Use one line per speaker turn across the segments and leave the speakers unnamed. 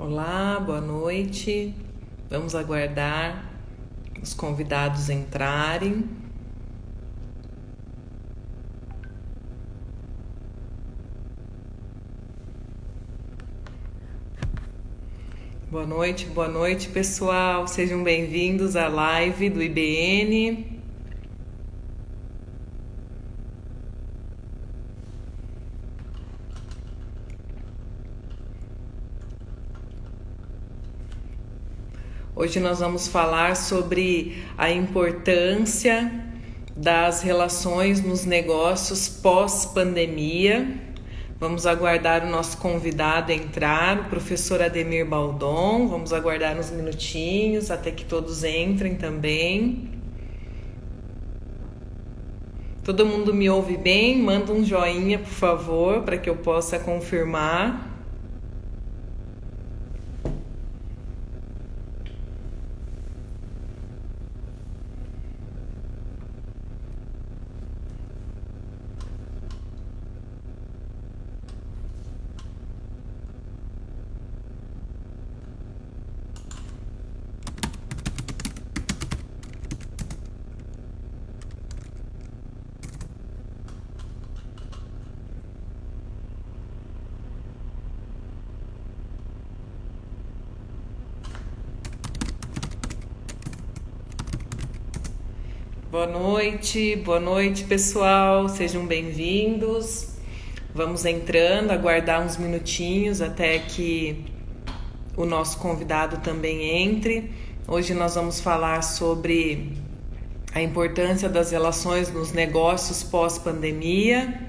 Olá, boa noite. Vamos aguardar os convidados entrarem. Boa noite, pessoal. Sejam bem-vindos à live do IBN. Hoje nós vamos falar sobre a importância das relações nos negócios pós-pandemia. Vamos aguardar o nosso convidado entrar, o professor Ademir Baldon. Vamos aguardar uns minutinhos até que todos entrem também. Todo mundo me ouve bem? Manda um joinha, por favor, para que eu possa confirmar. Boa noite, pessoal. Sejam bem-vindos. Vamos entrando, aguardar uns minutinhos até que o nosso convidado também entre. Hoje nós vamos falar sobre a importância das relações nos negócios pós-pandemia.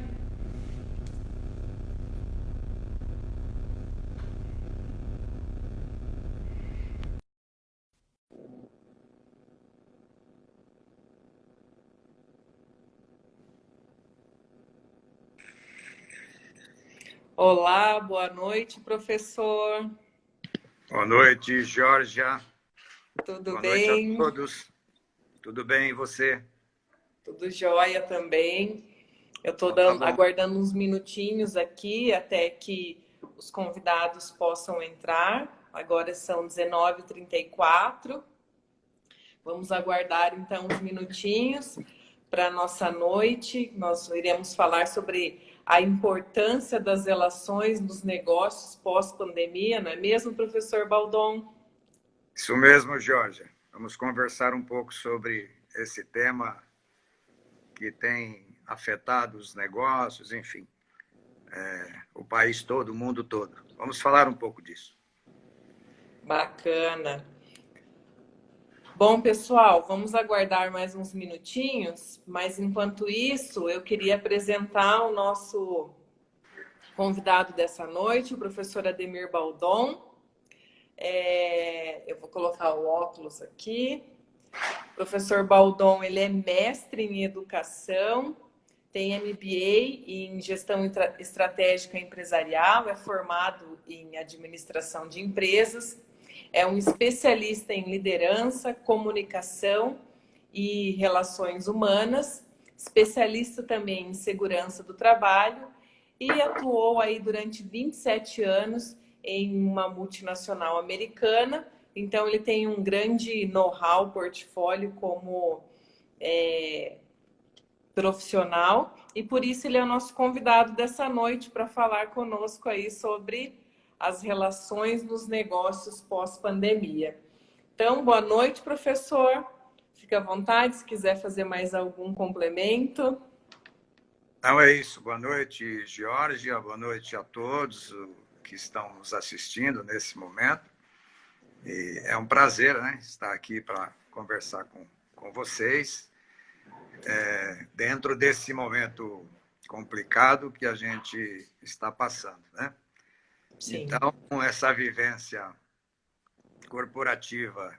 Olá, boa noite, professor.
Boa noite, Georgia.
Tudo
Boa noite a
bem?
todos. Tudo bem, e você?
Tudo jóia também. Eu estou
Então, tá bom.
aguardando uns minutinhos aqui até que os convidados possam entrar. Agora são 19h34. Vamos aguardar então uns minutinhos para a nossa noite. Nós iremos falar sobre a importância das relações nos negócios pós-pandemia, não é mesmo, professor Baldon?
Isso mesmo, Georgia. Vamos conversar um pouco sobre esse tema que tem afetado os negócios, enfim, o país todo, o mundo todo. Vamos falar um pouco disso.
Bacana. Bom, pessoal, vamos aguardar mais uns minutinhos, mas enquanto isso, eu queria apresentar o nosso convidado dessa noite, o professor Ademir Baldon. Eu vou colocar o óculos aqui. O professor Baldon, ele é mestre em educação, tem MBA em gestão estratégica empresarial, é formado em administração de empresas, é um especialista em liderança, comunicação e relações humanas, especialista também em segurança do trabalho e atuou aí durante 27 anos em uma multinacional americana. Então, ele tem um grande know-how, portfólio como profissional e por isso ele é o nosso convidado dessa noite para falar conosco aí sobre as relações nos negócios pós-pandemia. Então, boa noite, professor. Fica à vontade se quiser fazer mais algum complemento.
Então é isso. Boa noite, Georgia. Boa noite a todos que estão nos assistindo nesse momento. E é um prazer, né, estar aqui para conversar com vocês dentro desse momento complicado que a gente está passando, né?
Sim.
Então, com essa vivência corporativa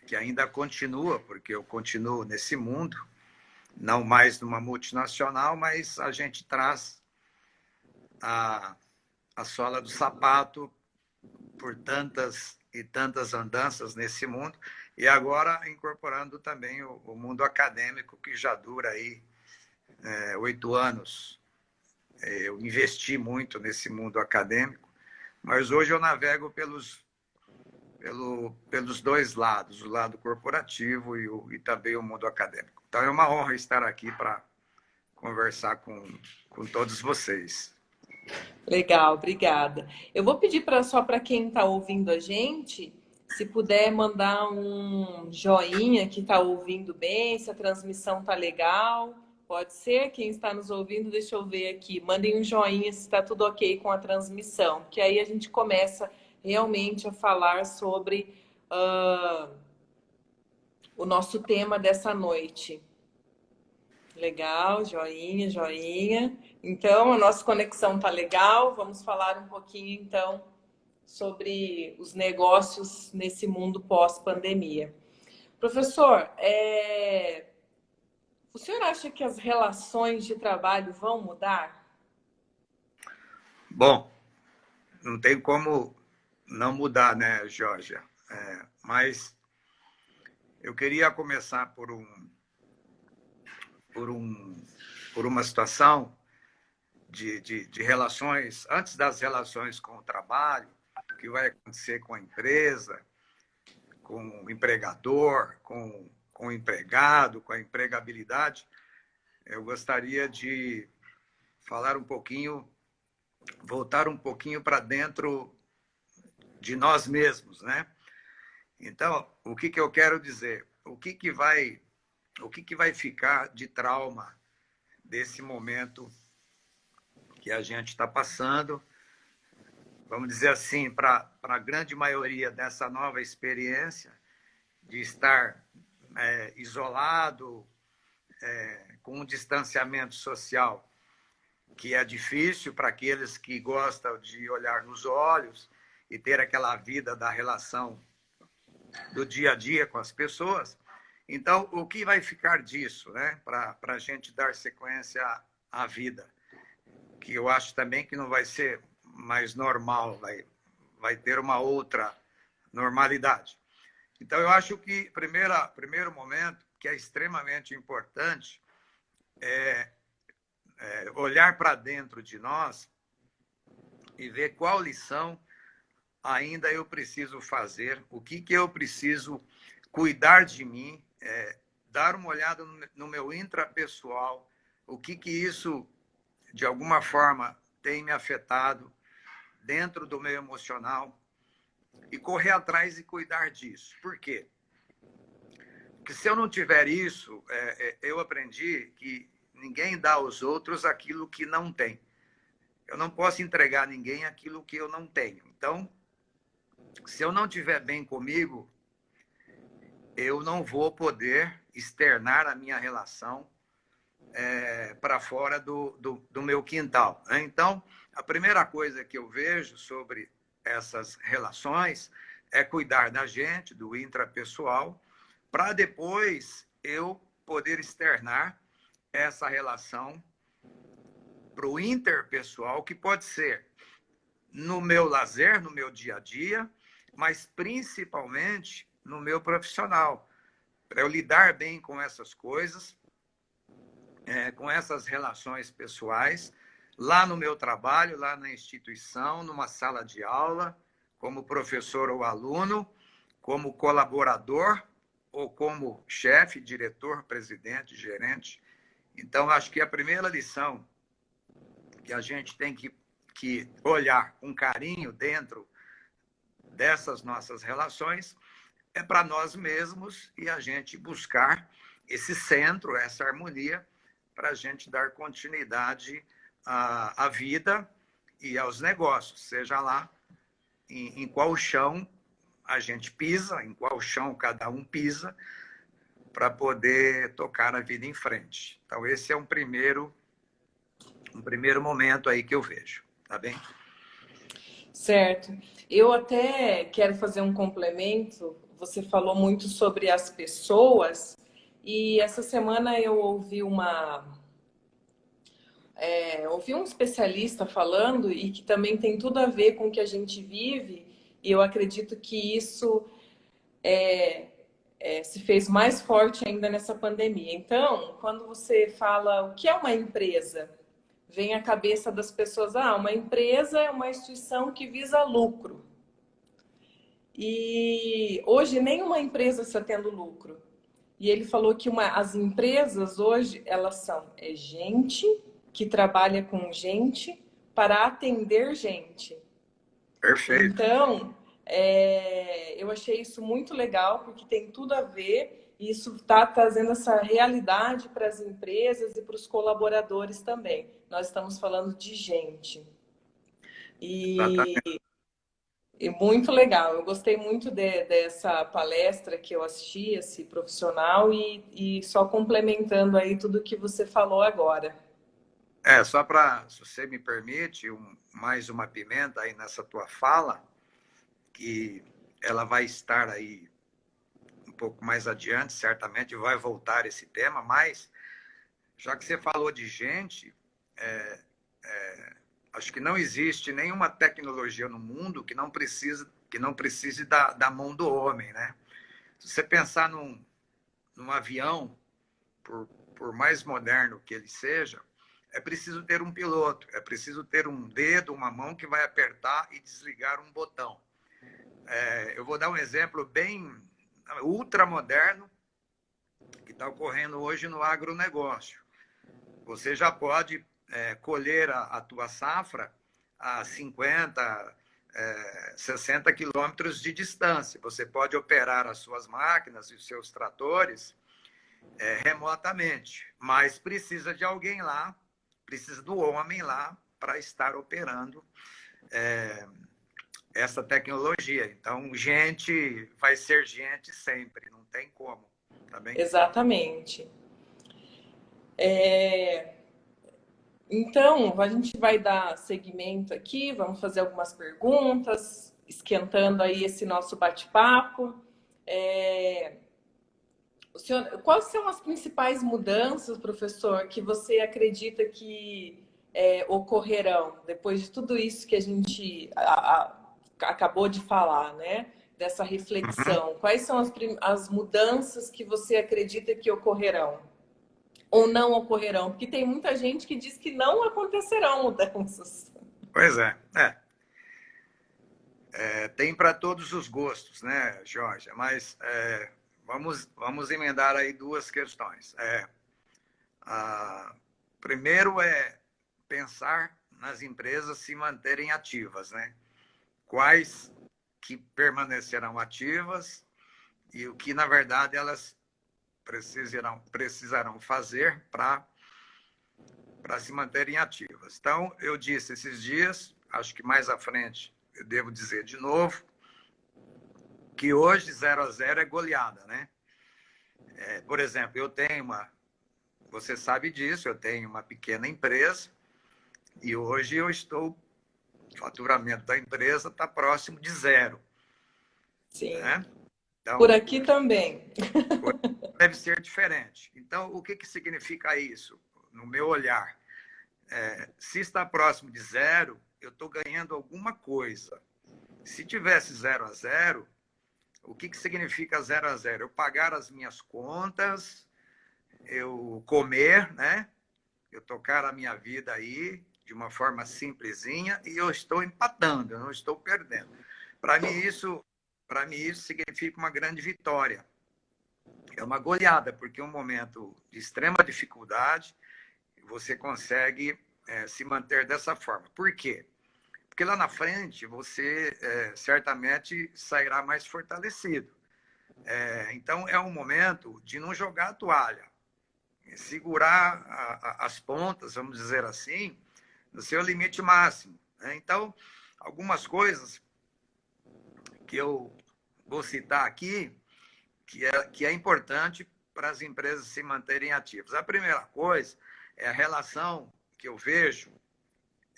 que ainda continua, porque eu continuo nesse mundo, não mais numa multinacional, mas a gente traz a sola do sapato por tantas e tantas andanças nesse mundo, e agora incorporando também o mundo acadêmico, que já dura aí 8 anos. Eu investi muito nesse mundo acadêmico, Mas hoje eu navego pelos dois lados, o lado corporativo e também o mundo acadêmico. Então é uma honra estar aqui para conversar com todos vocês.
Legal, obrigada. Eu vou pedir só para quem está ouvindo a gente, se puder mandar um joinha que está ouvindo bem, se a transmissão está legal. Pode ser? Quem está nos ouvindo, deixa eu ver aqui. Mandem um joinha se está tudo ok com a transmissão, que aí a gente começa realmente a falar sobre o nosso tema dessa noite. Legal, joinha, joinha. Então, a nossa conexão tá legal. Vamos falar um pouquinho, então, sobre os negócios nesse mundo pós-pandemia. Professor, o senhor acha que as relações de trabalho vão mudar?
Bom, não tem como não mudar, né, Georgia? Mas eu queria começar por uma situação de relações, antes das relações com o trabalho, o que vai acontecer com a empresa, com o empregador, com o empregado, com a empregabilidade. Eu gostaria de falar um pouquinho, voltar um pouquinho para dentro de nós mesmos, né? Então, o que eu quero dizer? O que vai ficar de trauma desse momento que a gente está passando, vamos dizer assim, para a grande maioria dessa nova experiência de estar isolado, com um distanciamento social que é difícil para aqueles que gostam de olhar nos olhos e ter aquela vida da relação do dia a dia com as pessoas. Então, o que vai ficar disso, né? Para a gente dar sequência à vida? Que eu acho também que não vai ser mais normal, vai ter uma outra normalidade. Então, eu acho que primeiro momento, que é extremamente importante, é olhar para dentro de nós e ver qual lição ainda eu preciso fazer, o que eu preciso cuidar de mim, dar uma olhada no meu intrapessoal, o que isso de alguma forma tem me afetado dentro do meu emocional e correr atrás e cuidar disso. Por quê? Porque se eu não tiver isso, eu aprendi que ninguém dá aos outros aquilo que não tem. Eu não posso entregar a ninguém aquilo que eu não tenho. Então, se eu não estiver bem comigo, eu não vou poder externar a minha relação para fora do meu quintal. Né? Então, a primeira coisa que eu vejo sobre essas relações é cuidar da gente, do intrapessoal, para depois eu poder externar essa relação para o interpessoal, que pode ser no meu lazer, no meu dia a dia, mas principalmente no meu profissional, para eu lidar bem com essas coisas, com essas relações pessoais, lá no meu trabalho, lá na instituição, numa sala de aula, como professor ou aluno, como colaborador ou como chefe, diretor, presidente, gerente. Então, acho que a primeira lição que a gente tem que olhar com carinho dentro dessas nossas relações é para nós mesmos e a gente buscar esse centro, essa harmonia, para a gente dar continuidade à vida e aos negócios, seja lá em qual chão a gente pisa, em qual chão cada um pisa, para poder tocar a vida em frente. Então, esse é um primeiro momento aí que eu vejo, tá bem?
Certo. Eu até quero fazer um complemento. Você falou muito sobre as pessoas e essa semana eu ouvi ouvi um especialista falando e que também tem tudo a ver com o que a gente vive, e eu acredito que isso se fez mais forte ainda nessa pandemia. Então, quando você fala o que é uma empresa, vem à cabeça das pessoas, uma empresa é uma instituição que visa lucro. E hoje nenhuma empresa está tendo lucro. E ele falou que as empresas hoje, elas são gente que trabalha com gente para atender gente.
Perfeito.
Então, eu achei isso muito legal, porque tem tudo a ver, e isso está trazendo essa realidade para as empresas e para os colaboradores também. Nós estamos falando de gente. E,
Exatamente.
e muito legal. Eu gostei muito dessa palestra que eu assisti, esse profissional, e só complementando aí tudo que você falou agora.
Só para, se você me permite, mais uma pimenta aí nessa tua fala, que ela vai estar aí um pouco mais adiante, certamente vai voltar esse tema, mas já que você falou de gente, acho que não existe nenhuma tecnologia no mundo que não precise da mão do homem, né? Se você pensar num avião, por mais moderno que ele seja, é preciso ter um piloto, é preciso ter um dedo, uma mão que vai apertar e desligar um botão. Eu vou dar um exemplo bem ultramoderno que está ocorrendo hoje no agronegócio. Você já pode colher a tua safra a 50, 60 quilômetros de distância. Você pode operar as suas máquinas e os seus tratores remotamente, mas precisa de alguém lá, precisa do homem lá para estar operando essa tecnologia. Então, gente vai ser gente sempre, não tem como, tá bem?
Exatamente. Então, a gente vai dar seguimento aqui, vamos fazer algumas perguntas, esquentando aí esse nosso bate-papo. Quais são as principais mudanças, professor, que você acredita que ocorrerão depois de tudo isso que a gente acabou de falar, né? Dessa
Uhum.
reflexão. Quais são as mudanças que você acredita que ocorrerão? Ou não ocorrerão? Porque tem muita gente que diz que não acontecerão mudanças.
Pois tem para todos os gostos, né, Jorge? Mas vamos emendar aí duas questões. Primeiro é pensar nas empresas se manterem ativas, né? Quais que permanecerão ativas e o que, na verdade, elas precisarão fazer para se manterem ativas. Então, eu disse esses dias, acho que mais à frente eu devo dizer de novo, que hoje 0-0 é goleada, né? Por exemplo, você sabe disso, eu tenho uma pequena empresa e hoje o faturamento da empresa está próximo de zero,
Sim.
né?
Por
Então,
aqui também.
deve ser diferente. Então, o que significa isso, no meu olhar? Se está próximo de zero, eu estou ganhando alguma coisa. Se tivesse 0-0, o que significa 0-0? Eu pagar as minhas contas, eu comer, né? Eu tocar a minha vida aí de uma forma simplesinha e eu estou empatando, eu não estou perdendo. Para mim isso significa uma grande vitória. É uma goleada, porque é um momento de extrema dificuldade, você consegue se manter dessa forma. Por quê? Porque lá na frente você certamente sairá mais fortalecido. Então é um momento de não jogar a toalha, segurar as pontas, vamos dizer assim, no seu limite máximo, né? Então, algumas coisas que eu vou citar aqui, que é importante para as empresas se manterem ativas. A primeira coisa é a relação que eu vejo,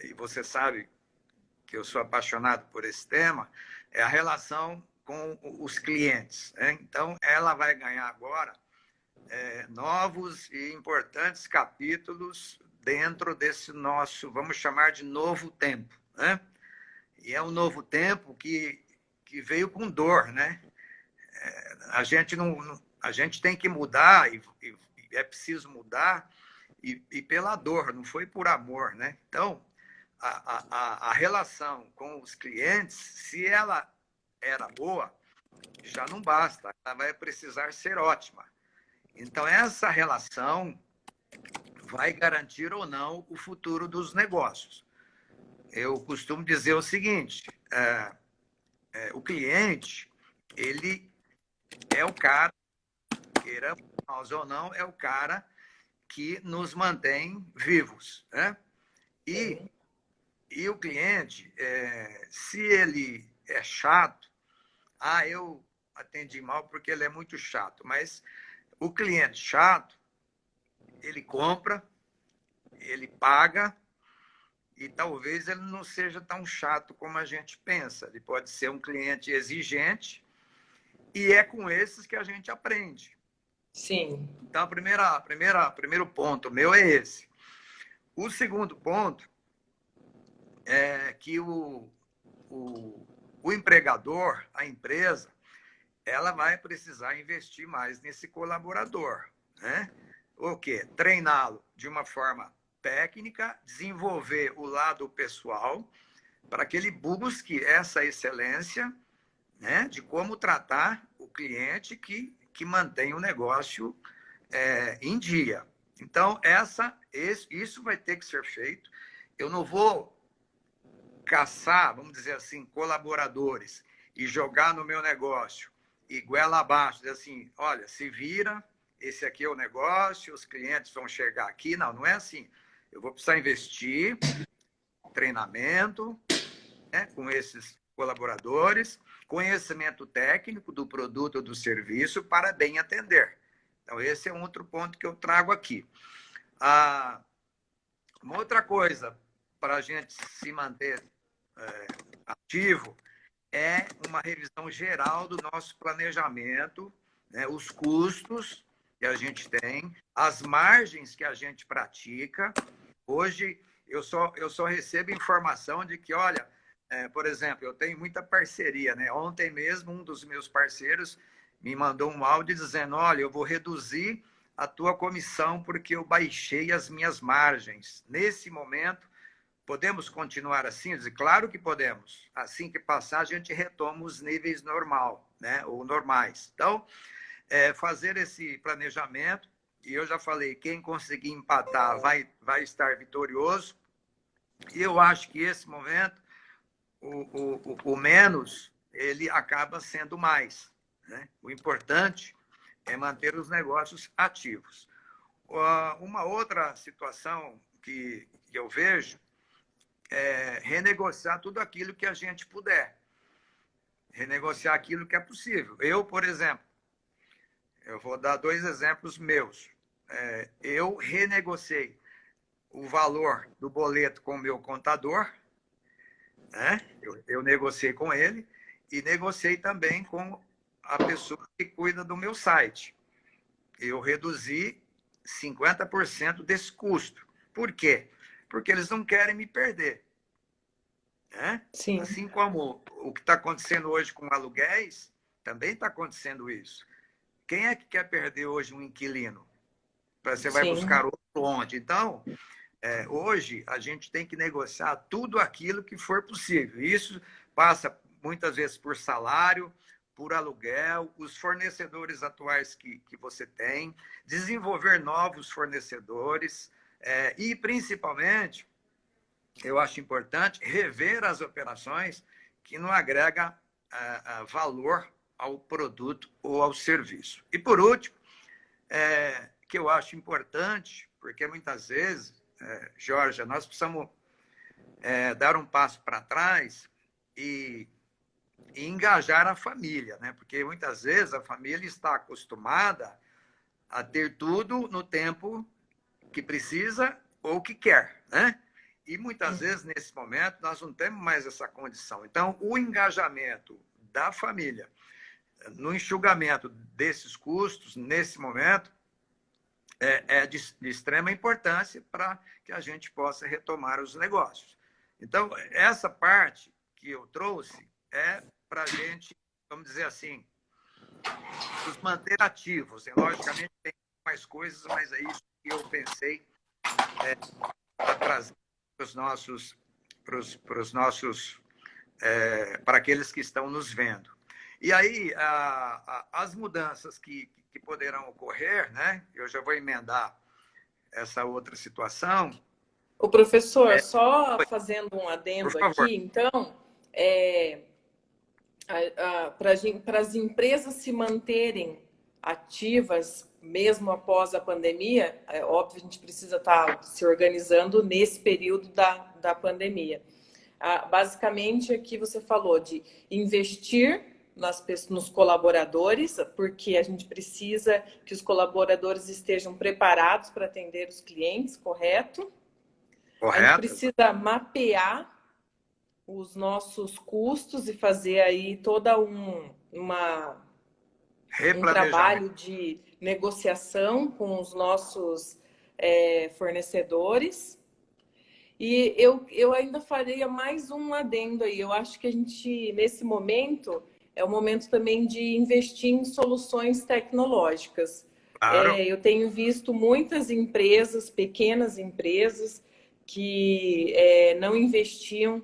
e você sabe que eu sou apaixonado por esse tema, é a relação com os clientes, né? Então, ela vai ganhar agora novos e importantes capítulos dentro desse nosso, vamos chamar de novo tempo, né? E é um novo tempo que veio com dor, né? A gente tem que mudar e é preciso mudar e pela dor, não foi por amor, né? Então, a relação com os clientes, se ela era boa, já não basta, ela vai precisar ser ótima. Então, essa relação vai garantir ou não o futuro dos negócios. Eu costumo dizer o seguinte, o cliente, ele é o cara, queiramos nós ou não, é o cara que nos mantém vivos, né? E o cliente, se ele é chato, eu atendi mal porque ele é muito chato, mas o cliente chato, ele compra, ele paga e talvez ele não seja tão chato como a gente pensa. Ele pode ser um cliente exigente e é com esses que a gente aprende.
Sim.
Então, primeiro ponto meu é esse. O segundo ponto é que o empregador, a empresa, ela vai precisar investir mais nesse colaborador, né? O quê? Treiná-lo de uma forma técnica, desenvolver o lado pessoal para que ele busque essa excelência, né, de como tratar o cliente que mantém o negócio em dia. Então, isso vai ter que ser feito. Eu não vou caçar, vamos dizer assim, colaboradores e jogar no meu negócio e goela abaixo, dizer assim, olha, se vira, esse aqui é o negócio, os clientes vão chegar aqui. Não, não é assim. Eu vou precisar investir em treinamento, né, com esses colaboradores, conhecimento técnico do produto ou do serviço para bem atender. Então, esse é um outro ponto que eu trago aqui. Uma outra coisa para a gente se manter ativo é uma revisão geral do nosso planejamento, né, os custos que a gente tem, as margens que a gente pratica. Hoje, eu só recebo informação de que, olha, por exemplo, eu tenho muita parceria, né? Ontem mesmo, um dos meus parceiros me mandou um áudio dizendo, olha, eu vou reduzir a tua comissão porque eu baixei as minhas margens. Nesse momento, podemos continuar assim? Eu disse, claro que podemos. Assim que passar, a gente retoma os níveis normal, né? Ou normais. Então, fazer esse planejamento, e eu já falei, quem conseguir empatar vai estar vitorioso. E eu acho que esse momento, o menos, ele acaba sendo mais, né? O importante é manter os negócios ativos. Uma outra situação que eu vejo renegociar tudo aquilo que a gente puder. Renegociar aquilo que é possível. Eu, por exemplo, eu vou dar 2 exemplos meus. Eu renegociei o valor do boleto com o meu contador, né? Eu negociei com ele e negociei também com a pessoa que cuida do meu site. Eu reduzi 50% desse custo. Por quê? Porque eles não querem me perder. Né?
Sim.
Assim como o que está acontecendo hoje com aluguéis, também está acontecendo isso. Quem é que quer perder hoje um inquilino? Você vai buscar outro onde? Então, hoje a gente tem que negociar tudo aquilo que for possível. Isso passa muitas vezes por salário, por aluguel, os fornecedores atuais que você tem, desenvolver novos fornecedores e, principalmente, eu acho importante rever as operações que não agrega valor ao produto ou ao serviço. E, por último, que eu acho importante, porque muitas vezes, Jorge, nós precisamos dar um passo para trás e engajar a família, né? Porque muitas vezes a família está acostumada a ter tudo no tempo que precisa ou que quer, né? E muitas vezes, nesse momento, nós não temos mais essa condição. Então, o engajamento da família no enxugamento desses custos, nesse momento, é de extrema importância para que a gente possa retomar os negócios. Então, essa parte que eu trouxe é para a gente, vamos dizer assim, nos manter ativos. E, logicamente, tem mais coisas, mas é isso que eu pensei para trazer para os nossos para aqueles que estão nos vendo. E aí, as mudanças que poderão ocorrer, né? Eu já vou emendar essa outra situação.
O professor, só fazendo um
Por
adendo
favor.
aqui, então, para as empresas se manterem ativas, mesmo após a pandemia, é óbvio, a gente precisa estar se organizando nesse período da pandemia. Basicamente, aqui você falou de investir nos colaboradores, porque a gente precisa que os colaboradores estejam preparados para atender os clientes, correto? A gente
Correto?
precisa mapear os nossos custos e fazer aí toda um
Replanejamento.
trabalho de negociação com os nossos fornecedores. E eu ainda faria mais um adendo aí. Eu acho que a gente, nesse momento, é o momento também de investir em soluções tecnológicas.
Claro.
Eu tenho visto muitas empresas, pequenas empresas, que não investiam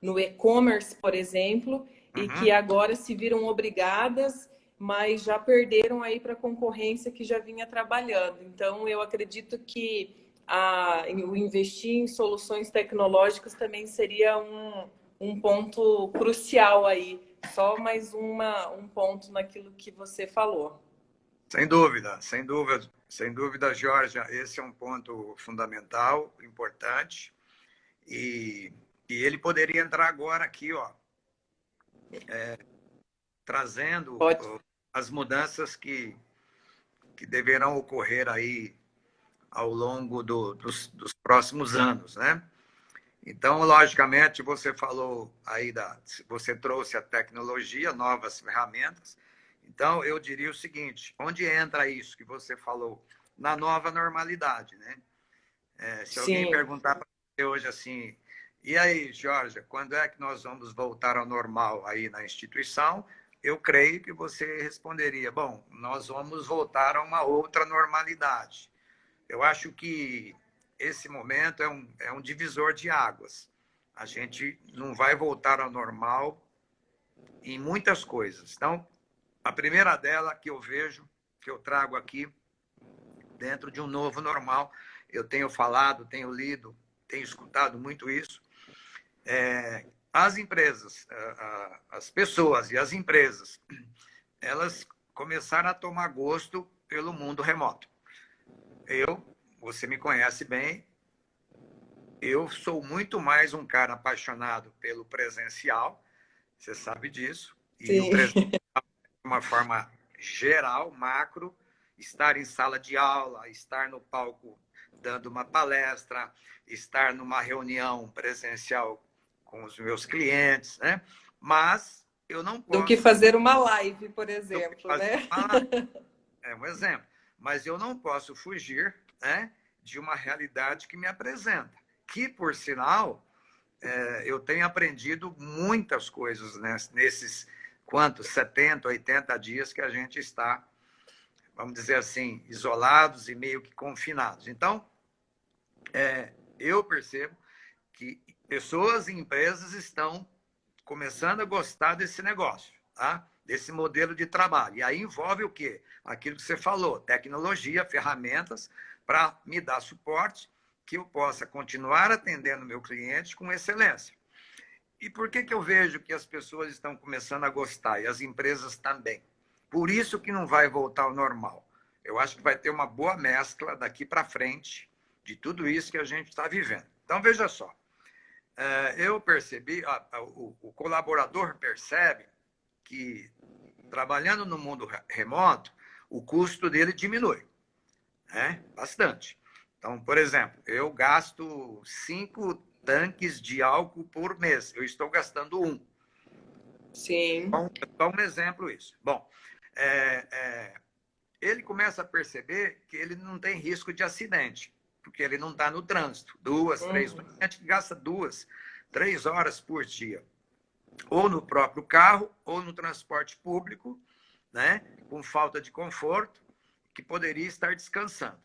no e-commerce, por exemplo, e que agora se viram obrigadas, mas já perderam aí para a concorrência que já vinha trabalhando. Então, eu acredito que o investir em soluções tecnológicas também seria um ponto crucial aí. Só mais um ponto naquilo que você falou.
Sem dúvida, sem dúvida, sem dúvida, Georgia, esse é um ponto fundamental, importante, e ele poderia entrar agora aqui, ó, trazendo
Pode.
as mudanças que deverão ocorrer aí ao longo dos próximos anos, né? Então, logicamente, você falou aí você trouxe a tecnologia, novas ferramentas. Então, eu diria o seguinte: onde entra isso que você falou? Na nova normalidade, né? Se alguém
Sim.
perguntar para você hoje assim, e aí, Georgia, quando é que nós vamos voltar ao normal aí na instituição? Eu creio que você responderia: bom, nós vamos voltar a uma outra normalidade. Eu acho que esse momento é um divisor de águas. A gente não vai voltar ao normal em muitas coisas. Então, a primeira dela que eu vejo, que eu trago aqui, dentro de um novo normal, eu tenho falado, tenho lido, tenho escutado muito isso, as empresas, as pessoas e as empresas, elas começaram a tomar gosto pelo mundo remoto. Você me conhece bem, eu sou muito mais um cara apaixonado pelo presencial, você sabe disso, e o
Sim.
presencial de uma forma geral, macro, estar em sala de aula, estar no palco dando uma palestra, estar numa reunião presencial com os meus clientes, né? Mas eu não
Do que
posso
fazer uma live, por exemplo,
fazer
né?
um exemplo, mas eu não posso fugir, né, de uma realidade que me apresenta, que, por sinal, eu tenho aprendido muitas coisas nesses quantos 70, 80 dias que a gente está, vamos dizer assim, isolados e meio que confinados. Então, eu percebo que pessoas e empresas estão começando a gostar desse negócio, tá? Desse modelo de trabalho. E aí envolve o quê? Aquilo que você falou, tecnologia, ferramentas para me dar suporte, que eu possa continuar atendendo meu cliente com excelência. E por que eu vejo que as pessoas estão começando a gostar e as empresas também? Por isso que não vai voltar ao normal. Eu acho que vai ter uma boa mescla daqui para frente de tudo isso que a gente está vivendo. Então, veja só. Eu percebi, o colaborador percebe que, trabalhando no mundo remoto, o custo dele diminui, né? Bastante. Então, por exemplo, eu gasto 5 tanques de álcool por mês. Eu estou gastando 1.
Sim.
Só um exemplo isso. Bom, ele começa a perceber que ele não tem risco de acidente, porque ele não está no trânsito. 2, 3, a gente gasta 2, 3 horas por dia, ou no próprio carro, ou no transporte público, né, com falta de conforto, que poderia estar descansando.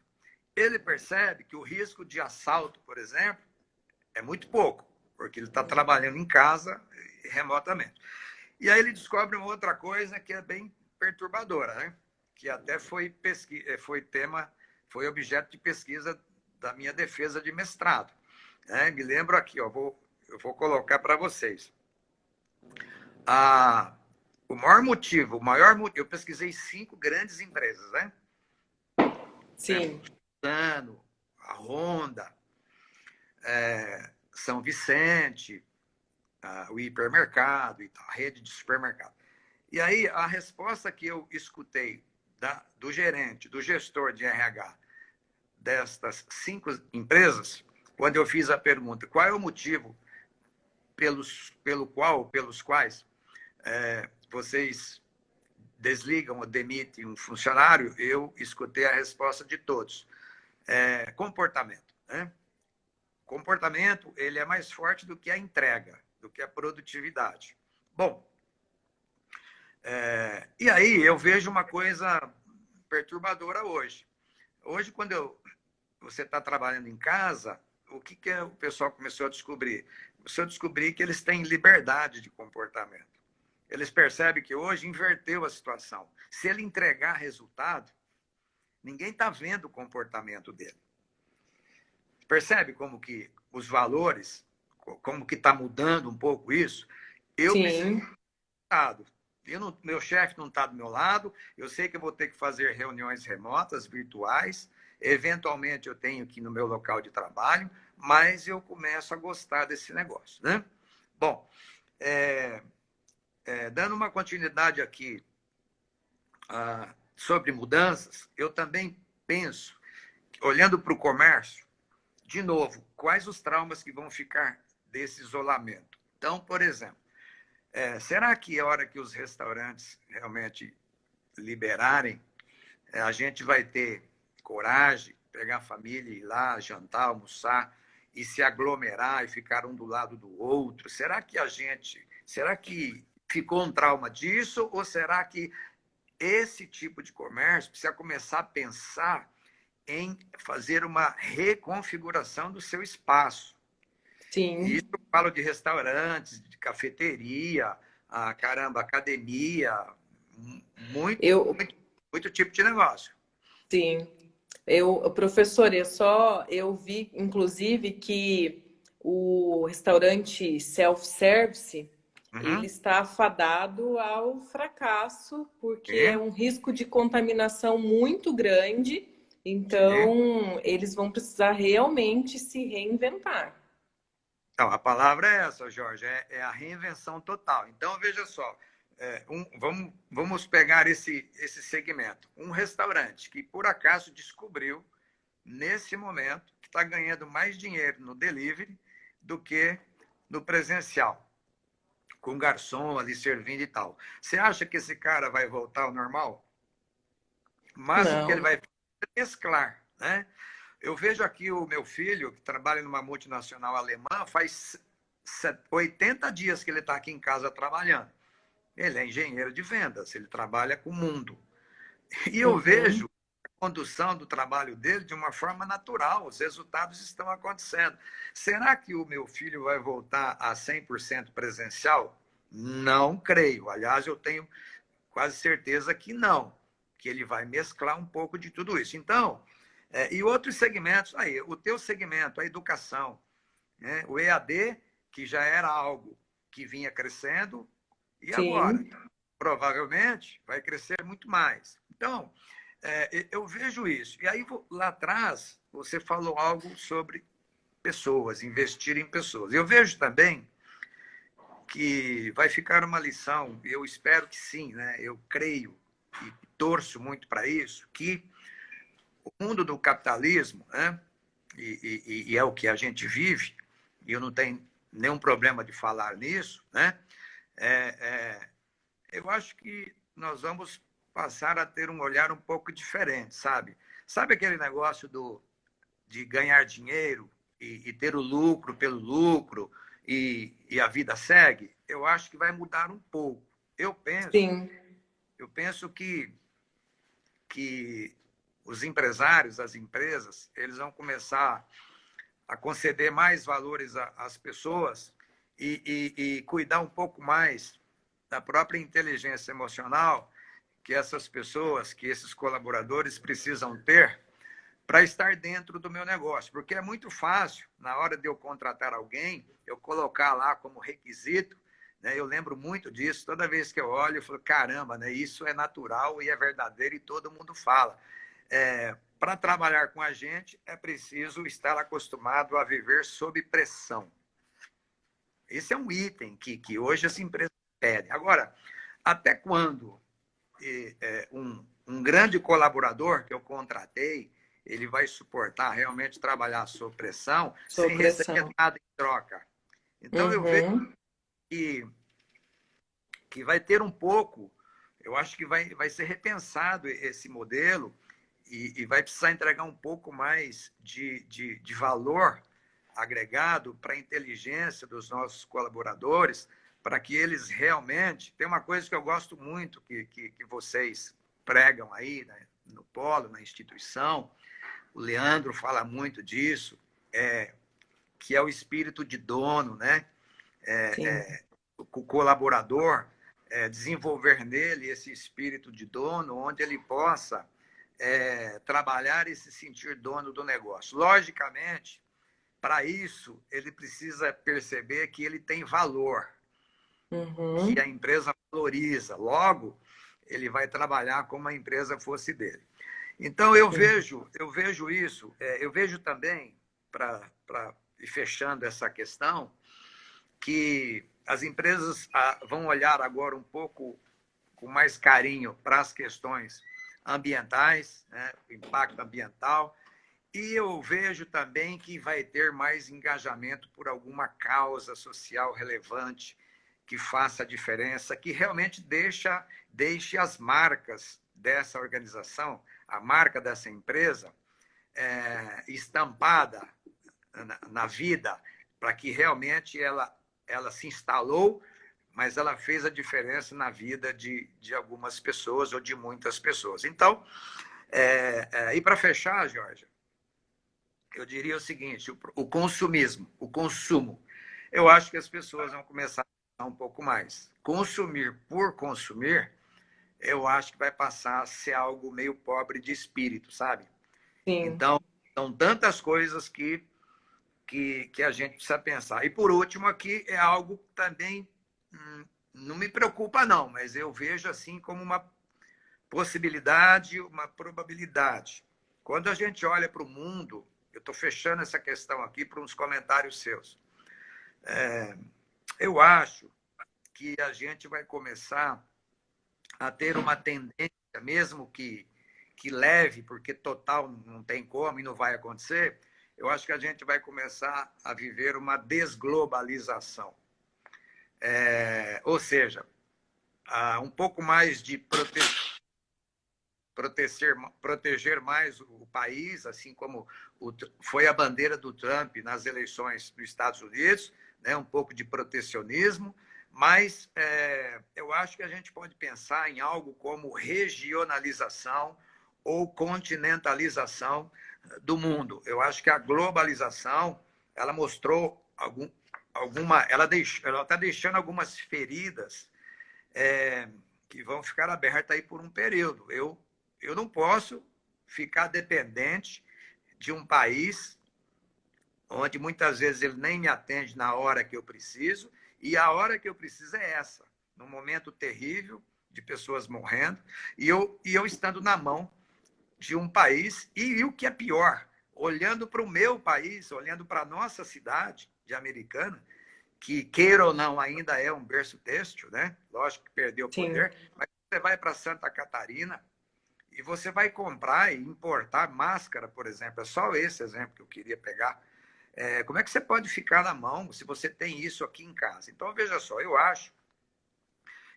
ele percebe que o risco de assalto, por exemplo, é muito pouco, porque ele está trabalhando em casa remotamente. E aí ele descobre uma outra coisa que é bem perturbadora, né? Que até foi tema, foi objeto de pesquisa da minha defesa de mestrado. Né? Me lembro aqui, ó, eu vou colocar para vocês. O maior motivo, eu pesquisei 5 grandes empresas, né?
Sim.
A Honda, São Vicente, o hipermercado e tal, a rede de supermercado. E aí, a resposta que eu escutei do gerente, do gestor de RH destas 5 empresas, quando eu fiz a pergunta, qual é o motivo pelos quais vocês desligam ou demitem um funcionário, eu escutei a resposta de todos. Comportamento. Né? Comportamento, ele é mais forte do que a entrega, do que a produtividade. Bom, e aí eu vejo uma coisa perturbadora hoje. Hoje, quando você está trabalhando em casa, o que o pessoal começou a descobrir? Começou a descobrir que eles têm liberdade de comportamento. Eles percebem que hoje inverteu a situação. Se ele entregar resultado, ninguém está vendo o comportamento dele. Percebe como que os valores, como que está mudando um pouco isso? Eu
Sim.
preciso meu chefe não está do meu lado, eu sei que eu vou ter que fazer reuniões remotas, virtuais, eventualmente eu tenho que ir no meu local de trabalho, mas eu começo a gostar desse negócio. Né? Bom, dando uma continuidade aqui sobre mudanças, eu também penso, olhando para o comércio, de novo, quais os traumas que vão ficar desse isolamento? Então, por exemplo, será que a hora que os restaurantes realmente liberarem, a gente vai ter coragem, pegar a família, ir lá, jantar, almoçar e se aglomerar e ficar um do lado do outro? Será que ficou um trauma disso ou será que esse tipo de comércio precisa começar a pensar em fazer uma reconfiguração do seu espaço?
Sim.
E isso eu falo de restaurantes, de cafeteria, academia, muito tipo de negócio.
Sim. Professor, eu vi, inclusive, que o restaurante self-service, ele está afadado ao fracasso, porque é um risco de contaminação muito grande, então eles vão precisar realmente se reinventar.
Então, a palavra é essa, Jorge, é a reinvenção total. Então, veja só, vamos pegar esse segmento. Um restaurante que, por acaso, descobriu, nesse momento, que está ganhando mais dinheiro no delivery do que no presencial, com garçom ali servindo e tal. Você acha que esse cara vai voltar ao normal? O máximo que ele
Não.
vai mesclar, né? Eu vejo aqui o meu filho, que trabalha numa multinacional alemã, faz 80 dias que ele está aqui em casa trabalhando. Ele é engenheiro de vendas, ele trabalha com o mundo. E eu vejo a condução do trabalho dele de uma forma natural, os resultados estão acontecendo. Será que o meu filho vai voltar a 100% presencial? Não creio. Aliás, eu tenho quase certeza que não, que ele vai mesclar um pouco de tudo isso. Então, e outros segmentos, aí, o teu segmento, a educação, né? O EAD, que já era algo que vinha crescendo, e agora?
Sim.
Provavelmente vai crescer muito mais. Então, eu vejo isso. E aí, lá atrás, você falou algo sobre pessoas, investir em pessoas. Eu vejo também que vai ficar uma lição, eu espero que sim, né? Eu creio e torço muito para isso, que o mundo do capitalismo, né? E é o que a gente vive, e eu não tenho nenhum problema de falar nisso, né? Eu acho que nós vamos passar a ter um olhar um pouco diferente, sabe? Sabe aquele negócio de ganhar dinheiro e ter o lucro pelo lucro e a vida segue? Eu acho que vai mudar um pouco. Eu penso,
Sim.
eu penso que os empresários, as empresas, eles vão começar a conceder mais valores às pessoas e cuidar um pouco mais da própria inteligência emocional que essas pessoas, que esses colaboradores precisam ter para estar dentro do meu negócio. Porque é muito fácil, na hora de eu contratar alguém, eu colocar lá como requisito, né? Eu lembro muito disso, toda vez que eu olho, eu falo, caramba, né? Isso é natural e é verdadeiro e todo mundo fala. Para trabalhar com a gente, é preciso estar acostumado a viver sob pressão. Esse é um item que hoje as empresas pedem. Agora, até quando um grande colaborador que eu contratei, ele vai suportar realmente trabalhar sob pressão sem receber nada em troca? Então, eu vejo que vai ter um pouco, eu acho que vai ser repensado esse modelo e vai precisar entregar um pouco mais de valor agregado para a inteligência dos nossos colaboradores, para que eles realmente... Tem uma coisa que eu gosto muito que vocês pregam aí, né, no Polo, na instituição, o Leandro fala muito disso, que é o espírito de dono, né? O colaborador, desenvolver nele esse espírito de dono, onde ele possa trabalhar e se sentir dono do negócio. Logicamente, para isso, ele precisa perceber que ele tem valor, que a empresa valoriza. Logo, ele vai trabalhar como a empresa fosse dele. Então, eu vejo isso. Eu vejo também, para ir fechando essa questão, que as empresas vão olhar agora um pouco com mais carinho para as questões ambientais, né, o impacto ambiental, e eu vejo também que vai ter mais engajamento por alguma causa social relevante que faça a diferença, que realmente deixe as marcas dessa organização, a marca dessa empresa, estampada na vida, para que realmente ela se instalou, mas ela fez a diferença na vida de algumas pessoas ou de muitas pessoas. Então, e para fechar, Jorge, eu diria o seguinte, o consumismo, o consumo. Eu acho que as pessoas vão começar a pensar um pouco mais. Consumir por consumir, eu acho que vai passar a ser algo meio pobre de espírito, sabe?
Sim.
Então, são tantas coisas que a gente precisa pensar. E, por último, aqui é algo que também não me preocupa, não, mas eu vejo assim como uma possibilidade, uma probabilidade. Quando a gente olha para o mundo, eu estou fechando essa questão aqui para uns comentários seus. Eu acho que a gente vai começar a ter uma tendência, mesmo que leve, porque total não tem como e não vai acontecer, eu acho que a gente vai começar a viver uma desglobalização. Ou seja, um pouco mais de proteger mais o país, assim como foi a bandeira do Trump nas eleições dos Estados Unidos, né? Um pouco de protecionismo, mas eu acho que a gente pode pensar em algo como regionalização ou continentalização do mundo. Eu acho que a globalização, ela mostrou ela está deixando algumas feridas que vão ficar abertas aí por um período. Eu não posso ficar dependente de um país onde muitas vezes ele nem me atende na hora que eu preciso, e a hora que eu preciso é essa, num momento terrível de pessoas morrendo, e eu estando na mão de um país, e o que é pior, olhando para o meu país, olhando para a nossa cidade de Americana, que, queira ou não, ainda é um berço têxtil, né? Lógico que perdeu o poder, mas você vai para Santa Catarina e você vai comprar e importar máscara, por exemplo. É só esse exemplo que eu queria pegar. Como é que você pode ficar na mão se você tem isso aqui em casa? Então, veja só, eu acho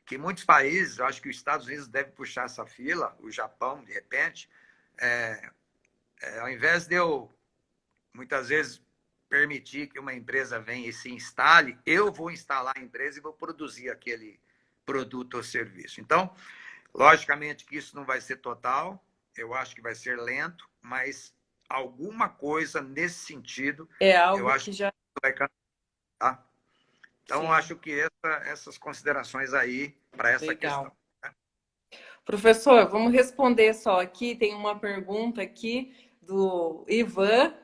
que muitos países, eu acho que os Estados Unidos devem puxar essa fila, o Japão, de repente, ao invés de eu, muitas vezes, permitir que uma empresa venha e se instale, eu vou instalar a empresa e vou produzir aquele produto ou serviço. Então, logicamente que isso não vai ser total, eu acho que vai ser lento, mas alguma coisa nesse sentido,
É
eu
algo
acho
que
que
já.
vai cantar. Então, eu
Sim,
acho que essas considerações aí para essa questão.
legal. Professor, vamos responder só aqui. Tem uma pergunta aqui do Ivan.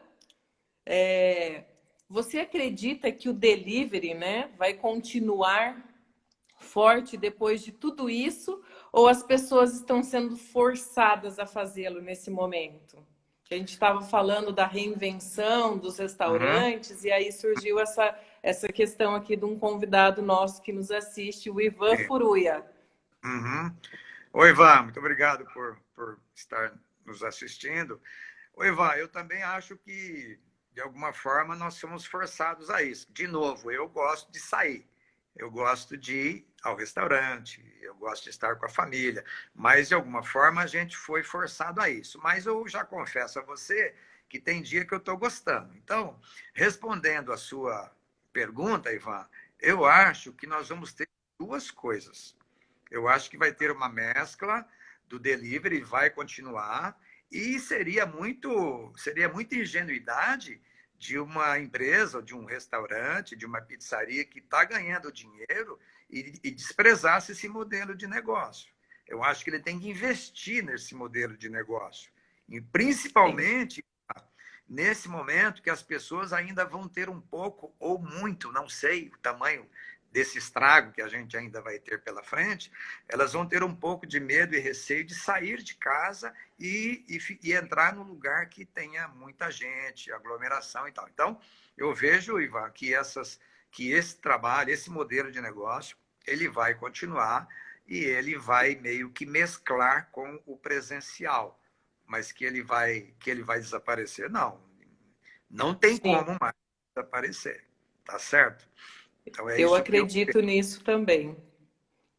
É, você acredita que o delivery, né, vai continuar forte depois de tudo isso, ou as pessoas estão sendo forçadas a fazê-lo nesse momento? Que a gente estava falando da reinvenção dos
Uhum,
restaurantes, e aí surgiu essa questão aqui de um convidado nosso que nos assiste, o Ivan
sim.
Furuia.
Uhum. Oi, Ivan, muito obrigado por estar nos assistindo. Oi, Ivan, eu também acho que, de alguma forma, nós somos forçados a isso. De novo, eu gosto de sair, eu gosto de ir ao restaurante, eu gosto de estar com a família, mas, de alguma forma, a gente foi forçado a isso. Mas eu já confesso a você que tem dia que eu estou gostando. Então, respondendo a sua pergunta, Ivan, eu acho que nós vamos ter duas coisas. Eu acho que vai ter uma mescla do delivery, vai continuar, e seria muita ingenuidade de uma empresa, de um restaurante, de uma pizzaria que está ganhando dinheiro e desprezasse esse modelo de negócio. Eu acho que ele tem que investir nesse modelo de negócio. E
Sim,
principalmente nesse momento que as pessoas ainda vão ter um pouco ou muito, não sei o tamanho desse estrago que a gente ainda vai ter pela frente, elas vão ter um pouco de medo e receio de sair de casa e entrar num lugar que tenha muita gente, aglomeração e tal. Então, eu vejo, Ivan, que esse trabalho, esse modelo de negócio, ele vai continuar e ele vai meio que mesclar com o presencial, mas que ele vai desaparecer, não. Não tem
sim.
como mais desaparecer, tá certo? Então é
Eu
isso que eu
acredito nisso também.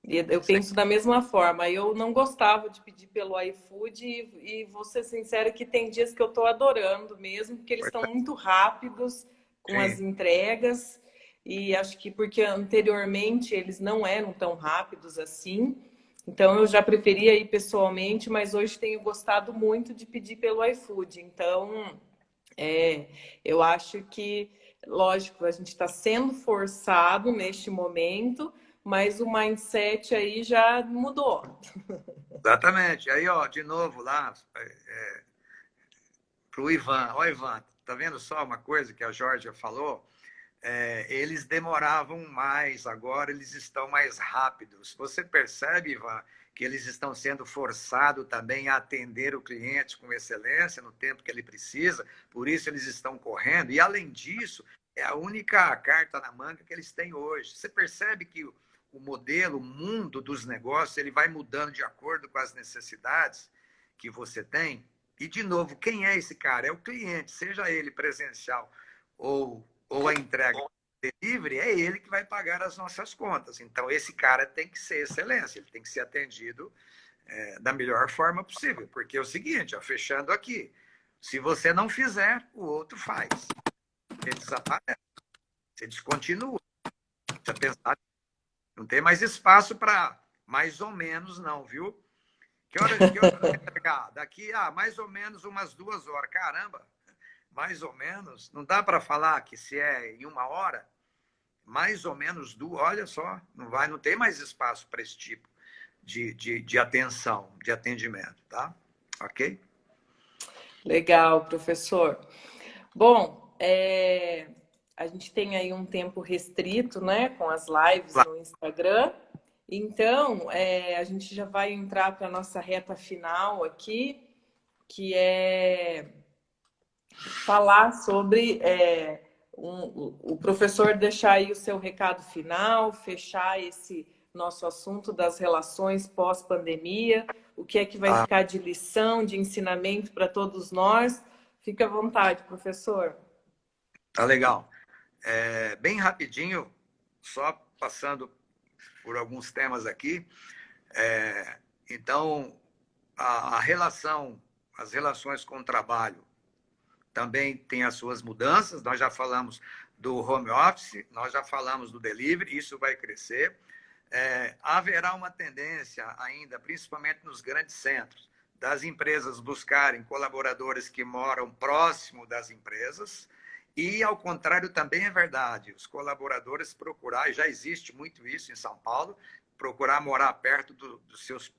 E eu
sei.
penso da mesma forma. Eu não gostava de pedir pelo iFood e vou ser sincera que tem dias que eu estou adorando mesmo, porque eles estão muito rápidos com as
Sim,
entregas e acho que porque anteriormente eles não eram tão rápidos assim. Então eu já preferia ir pessoalmente, mas hoje tenho gostado muito de pedir pelo iFood. Então é, eu acho que, lógico, a gente está sendo forçado neste momento, mas o mindset aí já mudou.
exatamente. Aí, ó, de novo lá, para o Ivan. Ó, Ivan, tá vendo só uma coisa que a Georgia falou? Eles demoravam mais, agora eles estão mais rápidos. Você percebe, Ivan, que eles estão sendo forçados também a atender o cliente com excelência no tempo que ele precisa, por isso eles estão correndo. E, além disso, é a única carta na manga que eles têm hoje. Você percebe que o modelo, o mundo dos negócios, ele vai mudando de acordo com as necessidades que você tem. E, de novo, quem é esse cara? É o cliente, seja ele presencial ou a entrega delivery, é ele que vai pagar as nossas contas. Então, esse cara tem que ser excelência, ele tem que ser atendido da melhor forma possível. Porque é o seguinte, ó, fechando aqui, se você não fizer, o outro faz. Ele desaparece, você descontinua. Você pensar, não tem mais espaço para mais ou menos, não, viu? Que hora vai entregar? Daqui a mais ou menos umas 2 horas. Caramba, mais ou menos. Não dá para falar que se é em 1 hora, mais ou menos duas. Olha só, não tem mais espaço para esse tipo de atenção, de atendimento, tá? Ok?
Legal, professor. Bom, a gente tem aí um tempo restrito, né, com as lives
Claro.
no Instagram. Então, a gente já vai entrar para a nossa reta final aqui, que é falar sobre o professor deixar aí o seu recado final, fechar esse nosso assunto das relações pós-pandemia, o que é que vai
Tá,
ficar de lição, de ensinamento para todos nós. Fique à vontade, professor.
tá legal. Bem rapidinho, só passando por alguns temas aqui. Então, a relação, as relações com o trabalho também tem as suas mudanças. Nós já falamos do home office, nós já falamos do delivery, isso vai crescer. Haverá uma tendência ainda, principalmente nos grandes centros, das empresas buscarem colaboradores que moram próximo das empresas, e, ao contrário, também é verdade, os colaboradores procurar, e já existe muito isso em São Paulo, procurar morar perto dos seus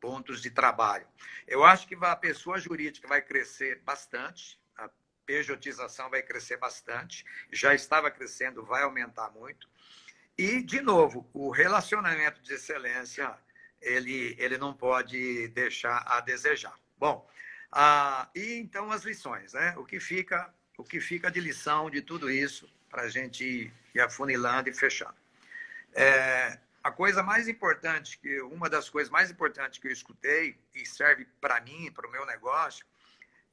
pontos de trabalho. Eu acho que a pessoa jurídica vai crescer bastante, a pejotização vai crescer bastante, já estava crescendo, vai aumentar muito. E, de novo, o relacionamento de excelência, ele não pode deixar a desejar. Bom, e então as lições, né? O que fica de lição de tudo isso para a gente ir afunilando e fechando. A coisa mais importante, uma das coisas mais importantes que eu escutei e serve para mim, para o meu negócio,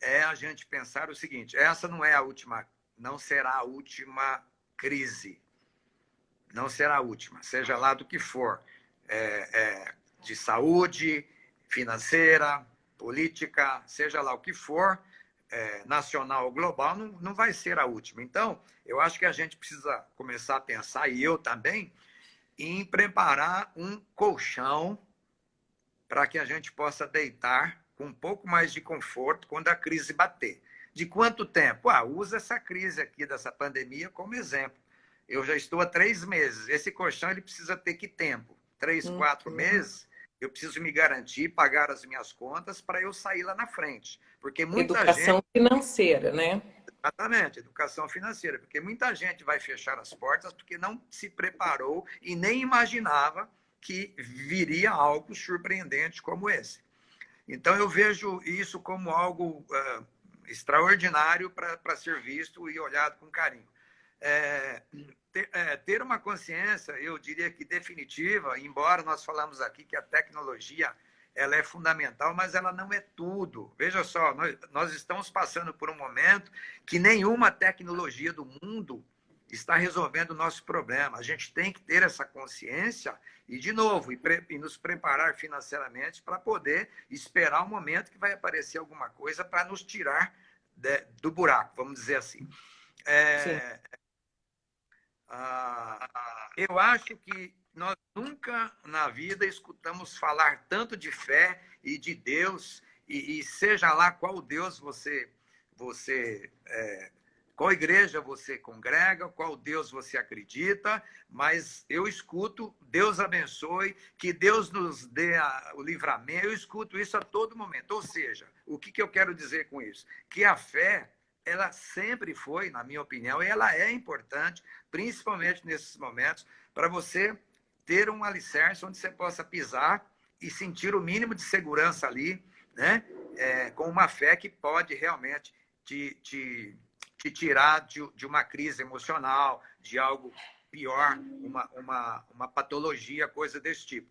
é a gente pensar o seguinte: essa não é a última, não será a última crise, não será a última, seja lá do que for, de saúde, financeira, política, seja lá o que for, nacional ou global, não vai ser a última. Então, eu acho que a gente precisa começar a pensar, e eu também, em preparar um colchão para que a gente possa deitar com um pouco mais de conforto quando a crise bater. De quanto tempo? Usa essa crise aqui, dessa pandemia, como exemplo. Eu já estou há 3 meses. Esse colchão ele precisa ter que tempo? 3, 4 meses? Eu preciso me garantir, pagar as minhas contas para eu sair lá na frente. Porque muita
Educação financeira, né?
Exatamente, educação financeira, porque muita gente vai fechar as portas porque não se preparou e nem imaginava que viria algo surpreendente como esse. Então, eu vejo isso como algo extraordinário para ser visto e olhado com carinho. Ter uma consciência, eu diria que definitiva, embora nós falamos aqui que a tecnologia ela é fundamental, mas ela não é tudo. Veja só, nós estamos passando por um momento que nenhuma tecnologia do mundo está resolvendo o nosso problema. A gente tem que ter essa consciência e, de novo, e nos preparar financeiramente para poder esperar o momento que vai aparecer alguma coisa para nos tirar do buraco, vamos dizer assim. Eu acho que nós nunca na vida escutamos falar tanto de fé e de Deus, e seja lá qual Deus qual igreja você congrega, qual Deus você acredita, mas eu escuto, Deus abençoe, que Deus nos dê o livramento, eu escuto isso a todo momento. Ou seja, o que eu quero dizer com isso? Que a fé, ela sempre foi, na minha opinião, e ela é importante, principalmente nesses momentos, para você ter um alicerce onde você possa pisar e sentir o mínimo de segurança ali, né? Com uma fé que pode realmente te tirar de uma crise emocional, de algo pior, uma patologia, coisa desse tipo.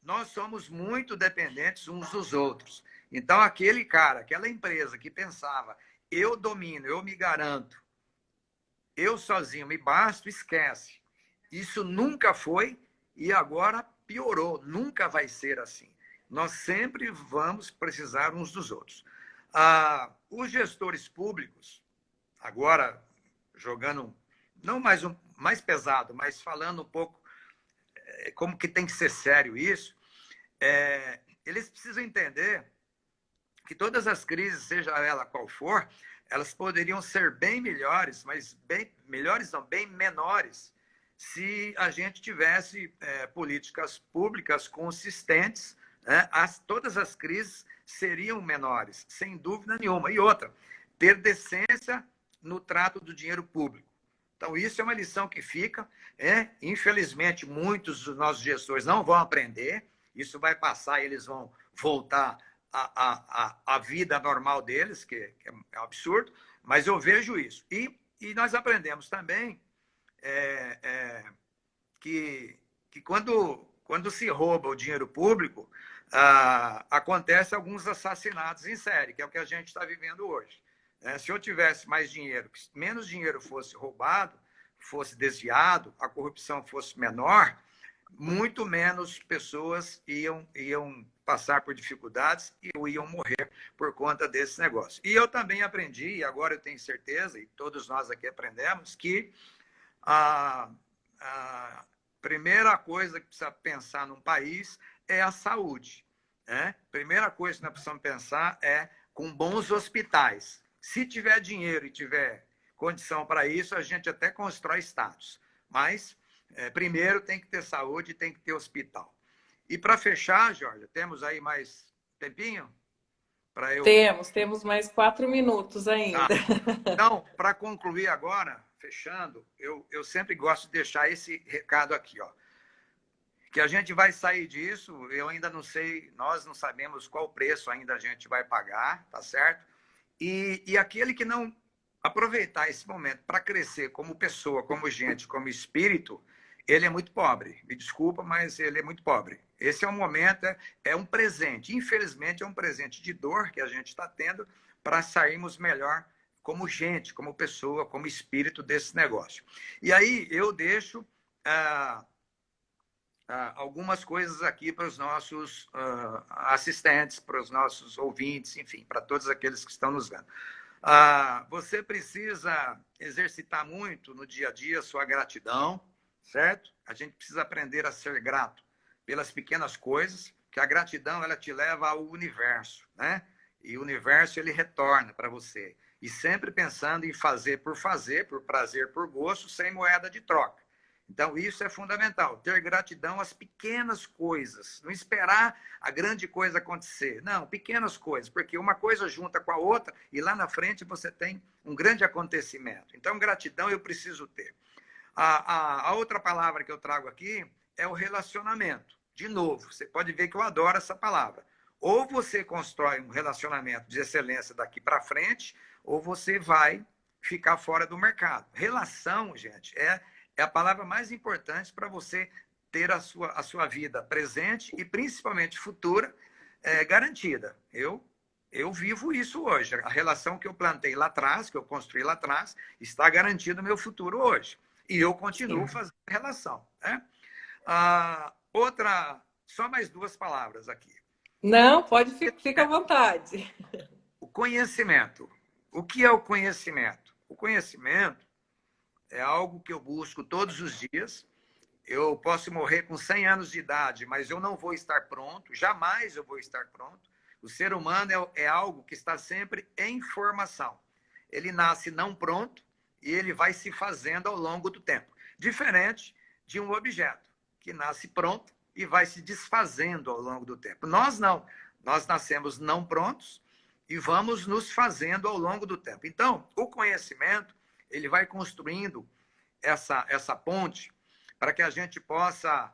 Nós somos muito dependentes uns dos outros. Então, aquele cara, aquela empresa que pensava, eu domino, eu me garanto, eu sozinho me basto, esquece. Isso nunca foi e agora piorou. Nunca vai ser assim. Nós sempre vamos precisar uns dos outros. Os gestores públicos, agora jogando, não mais pesado, mas falando um pouco como que tem que ser sério isso, eles precisam entender que todas as crises, seja ela qual for, elas poderiam ser bem melhores, mas bem melhores não, bem menores, se a gente tivesse políticas públicas consistentes, né? Todas as crises seriam menores, sem dúvida nenhuma. E outra, ter decência no trato do dinheiro público. Então, isso é uma lição que fica. Infelizmente, muitos dos nossos gestores não vão aprender, isso vai passar e eles vão voltar à vida normal deles, que é um absurdo, mas eu vejo isso. E nós aprendemos também que quando se rouba o dinheiro público, acontece alguns assassinatos em série, que é o que a gente está vivendo hoje. Se eu tivesse mais dinheiro, menos dinheiro fosse roubado, fosse desviado, a corrupção fosse menor, muito menos pessoas iam passar por dificuldades e iam morrer por conta desse negócio. E eu também aprendi, e agora eu tenho certeza, e todos nós aqui aprendemos, que a primeira coisa que precisa pensar num país é a saúde. né? Primeira coisa que nós precisamos pensar é com bons hospitais. Se tiver dinheiro e tiver condição para isso, a gente até constrói status. Mas, primeiro, tem que ter saúde e tem que ter hospital. E para fechar, Jorge, temos aí mais tempinho para eu...
Temos mais 4 minutos
Tá.
ainda.
Então, para concluir agora, fechando, eu sempre gosto de deixar esse recado aqui, ó. Que a gente vai sair disso, eu ainda não sei, nós não sabemos qual preço ainda a gente vai pagar, tá certo? E aquele que não aproveitar esse momento para crescer como pessoa, como gente, como espírito, ele é muito pobre. Me desculpa, mas ele é muito pobre. Esse é um momento, é um presente. Infelizmente, é um presente de dor que a gente está tendo para sairmos melhor como gente, como pessoa, como espírito desse negócio. E aí eu deixo algumas coisas aqui para os nossos assistentes, para os nossos ouvintes, enfim, para todos aqueles que estão nos vendo. Você precisa exercitar muito no dia a dia a sua gratidão, certo? A gente precisa aprender a ser grato pelas pequenas coisas, que a gratidão ela te leva ao universo, né? E o universo ele retorna para você. E sempre pensando em fazer, por prazer, por gosto, sem moeda de troca. Então, isso é fundamental, ter gratidão às pequenas coisas, não esperar a grande coisa acontecer. Não, pequenas coisas, porque uma coisa junta com a outra e lá na frente você tem um grande acontecimento. Então, gratidão eu preciso ter. A outra palavra que eu trago aqui é o relacionamento. De novo, você pode ver que eu adoro essa palavra. Ou você constrói um relacionamento de excelência daqui para frente, ou você vai ficar fora do mercado. Relação, gente, é a palavra mais importante para você ter a sua vida presente e principalmente futura garantida. Eu vivo isso hoje. A relação que eu plantei lá atrás, que eu construí lá atrás, está garantido o meu futuro hoje. E eu continuo fazendo relação. Né? Só mais 2 palavras aqui.
Não, fica à vontade.
O conhecimento. O que é o conhecimento? O conhecimento é algo que eu busco todos os dias. Eu posso morrer com 100 anos de idade, mas eu não vou estar pronto, jamais eu vou estar pronto. O ser humano é algo que está sempre em formação. Ele nasce não pronto e ele vai se fazendo ao longo do tempo. Diferente de um objeto que nasce pronto e vai se desfazendo ao longo do tempo. Nós não. Nós nascemos não prontos e vamos nos fazendo ao longo do tempo. Então, o conhecimento, ele vai construindo essa ponte para que a gente possa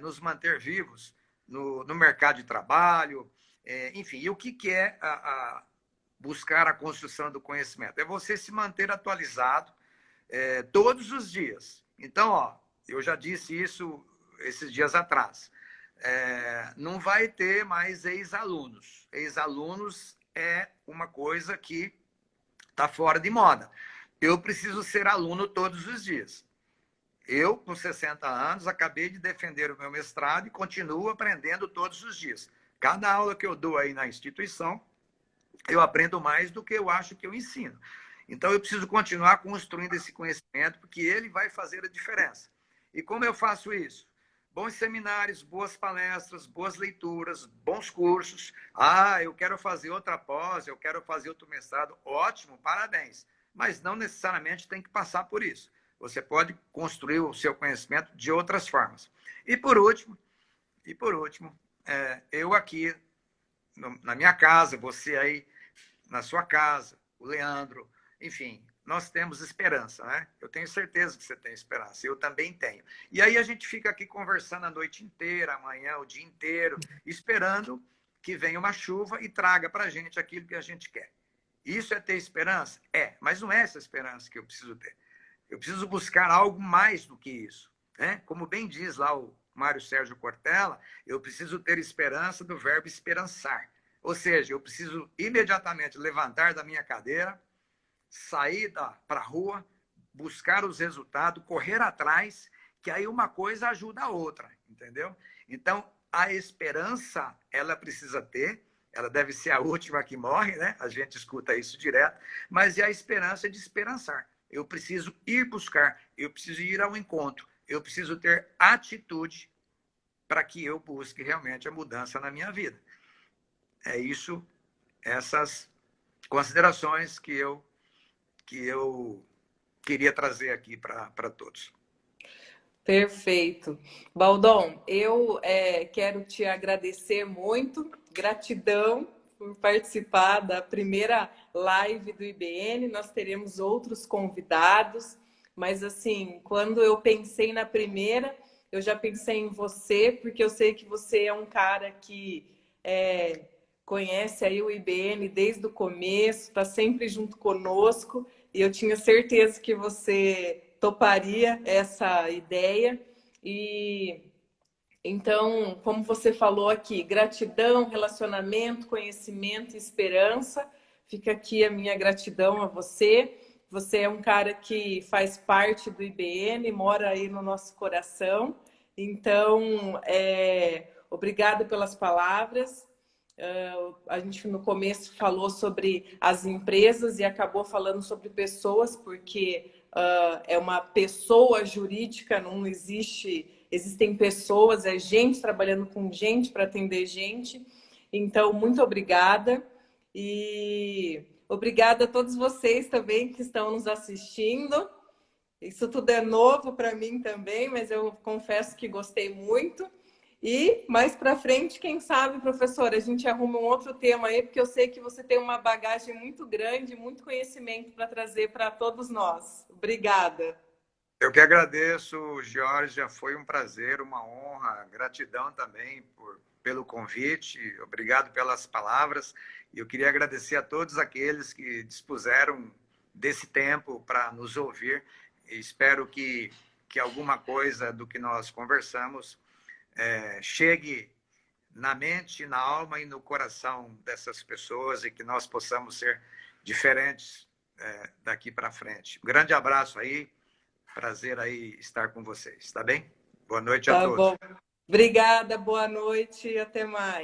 nos manter vivos no mercado de trabalho, enfim. E o que é buscar a construção do conhecimento? É você se manter atualizado todos os dias. Então, ó, eu já disse isso esses dias atrás. Não vai ter mais ex-alunos. Ex-alunos é uma coisa que está fora de moda. Eu preciso ser aluno todos os dias. Eu, com 60 anos, acabei de defender o meu mestrado e continuo aprendendo todos os dias. Cada aula que eu dou aí na instituição, eu aprendo mais do que eu acho que eu ensino. Então, eu preciso continuar construindo esse conhecimento, porque ele vai fazer a diferença. E como eu faço isso? Bons seminários, boas palestras, boas leituras, bons cursos. Eu quero fazer outra pós, eu quero fazer outro mestrado. Ótimo, parabéns. Mas não necessariamente tem que passar por isso. Você pode construir o seu conhecimento de outras formas. E por último, eu aqui na minha casa, você aí na sua casa, o Leandro, enfim, nós temos esperança, né? Eu tenho certeza que você tem esperança, eu também tenho. E aí a gente fica aqui conversando a noite inteira, amanhã, o dia inteiro, esperando que venha uma chuva e traga para a gente aquilo que a gente quer. Isso é ter esperança? Mas não é essa esperança que eu preciso ter. Eu preciso buscar algo mais do que isso. Né? Como bem diz lá o Mário Sérgio Cortella, eu preciso ter esperança do verbo esperançar. Ou seja, eu preciso imediatamente levantar da minha cadeira, sair para a rua, buscar os resultados, correr atrás, que aí uma coisa ajuda a outra, entendeu? Então, a esperança, ela precisa ter, ela deve ser a última que morre, né? A gente escuta isso direto, mas é a esperança de esperançar. Eu preciso ir buscar, eu preciso ir ao encontro, eu preciso ter atitude para que eu busque realmente a mudança na minha vida. É isso, essas considerações que eu queria trazer aqui para todos.
Perfeito. Baldon, eu quero te agradecer muito, gratidão por participar da primeira live do IBN. Nós teremos outros convidados, mas assim, quando eu pensei na primeira, eu já pensei em você, porque eu sei que você é um cara que conhece aí o IBN desde o começo, está sempre junto conosco, e eu tinha certeza que você toparia essa ideia. E então, como você falou aqui, gratidão, relacionamento, conhecimento e esperança. Fica aqui a minha gratidão a você. Você é um cara que faz parte do IBN, mora aí no nosso coração. Então, obrigada pelas palavras. A gente no começo falou sobre as empresas e acabou falando sobre pessoas, porque é uma pessoa jurídica, não existem pessoas, é gente trabalhando com gente para atender gente. Então, muito obrigada. E obrigada a todos vocês também que estão nos assistindo. Isso tudo é novo para mim também, mas eu confesso que gostei muito. E mais para frente, quem sabe, professora, a gente arruma um outro tema aí, porque eu sei que você tem uma bagagem muito grande, muito conhecimento para trazer para todos nós. Obrigada.
Eu que agradeço, Georgia, foi um prazer, uma honra, gratidão também pelo convite, obrigado pelas palavras. E eu queria agradecer a todos aqueles que dispuseram desse tempo para nos ouvir. E espero que alguma coisa do que nós conversamos chegue na mente, na alma e no coração dessas pessoas e que nós possamos ser diferentes daqui para frente. Um grande abraço aí, prazer aí estar com vocês, tá bem? Boa noite a todos.
Tá bom. Obrigada, boa noite e até mais.